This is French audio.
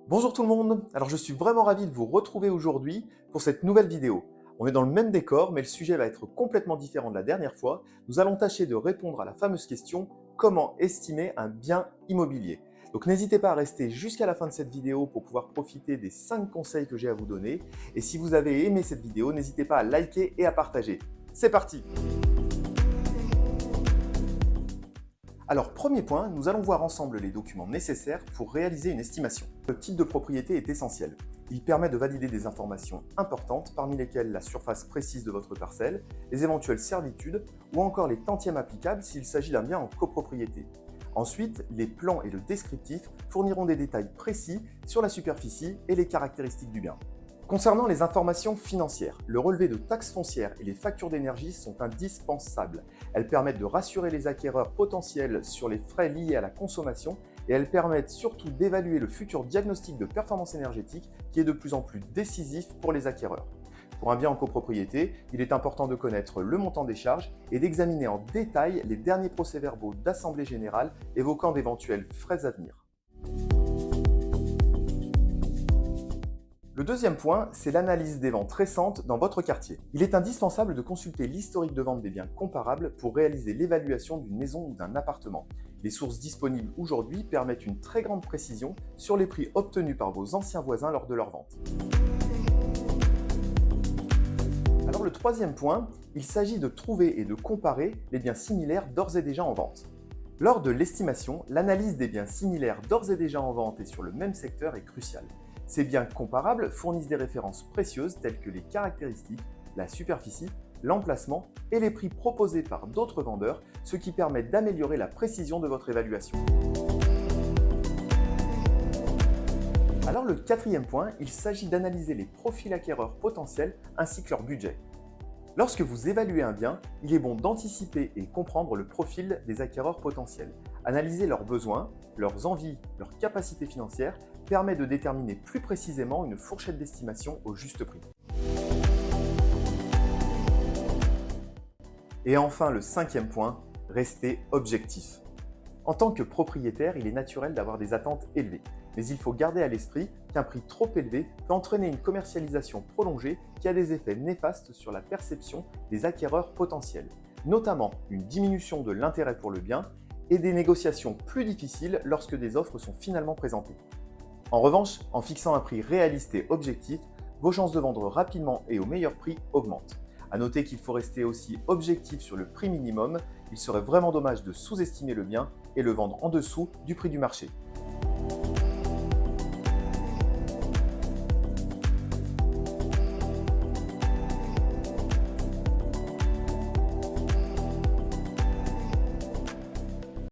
Bonjour tout le monde, alors je suis vraiment ravi de vous retrouver aujourd'hui pour cette nouvelle vidéo. On est dans le même décor, mais le sujet va être complètement différent de la dernière fois. Nous allons tâcher de répondre à la fameuse question: comment estimer un bien immobilier? Donc n'hésitez pas à rester jusqu'à la fin de cette vidéo pour pouvoir profiter des 5 conseils que j'ai à vous donner. Et si vous avez aimé cette vidéo, n'hésitez pas à liker et à partager. C'est parti! Alors, premier point, nous allons voir ensemble les documents nécessaires pour réaliser une estimation. Le titre de propriété est essentiel. Il permet de valider des informations importantes, parmi lesquelles la surface précise de votre parcelle, les éventuelles servitudes ou encore les tantièmes applicables s'il s'agit d'un bien en copropriété. Ensuite, les plans et le descriptif fourniront des détails précis sur la superficie et les caractéristiques du bien. Concernant les informations financières, le relevé de taxes foncières et les factures d'énergie sont indispensables. Elles permettent de rassurer les acquéreurs potentiels sur les frais liés à la consommation et elles permettent surtout d'évaluer le futur diagnostic de performance énergétique qui est de plus en plus décisif pour les acquéreurs. Pour un bien en copropriété, il est important de connaître le montant des charges et d'examiner en détail les derniers procès-verbaux d'assemblée générale évoquant d'éventuels frais à venir. Le deuxième point, c'est l'analyse des ventes récentes dans votre quartier. Il est indispensable de consulter l'historique de vente des biens comparables pour réaliser l'évaluation d'une maison ou d'un appartement. Les sources disponibles aujourd'hui permettent une très grande précision sur les prix obtenus par vos anciens voisins lors de leur vente. Alors le troisième point, il s'agit de trouver et de comparer les biens similaires d'ores et déjà en vente. Lors de l'estimation, l'analyse des biens similaires d'ores et déjà en vente et sur le même secteur est cruciale. Ces biens comparables fournissent des références précieuses telles que les caractéristiques, la superficie, l'emplacement et les prix proposés par d'autres vendeurs, ce qui permet d'améliorer la précision de votre évaluation. Alors le quatrième point, il s'agit d'analyser les profils acquéreurs potentiels ainsi que leur budget. Lorsque vous évaluez un bien, il est bon d'anticiper et comprendre le profil des acquéreurs potentiels. Analyser leurs besoins, leurs envies, leurs capacités financières permet de déterminer plus précisément une fourchette d'estimation au juste prix. Et enfin, le cinquième point, restez objectif. En tant que propriétaire, il est naturel d'avoir des attentes élevées, mais il faut garder à l'esprit qu'un prix trop élevé peut entraîner une commercialisation prolongée qui a des effets néfastes sur la perception des acquéreurs potentiels, notamment une diminution de l'intérêt pour le bien et des négociations plus difficiles lorsque des offres sont finalement présentées. En revanche, en fixant un prix réaliste et objectif, vos chances de vendre rapidement et au meilleur prix augmentent. À noter qu'il faut rester aussi objectif sur le prix minimum, il serait vraiment dommage de sous-estimer le bien et le vendre en dessous du prix du marché.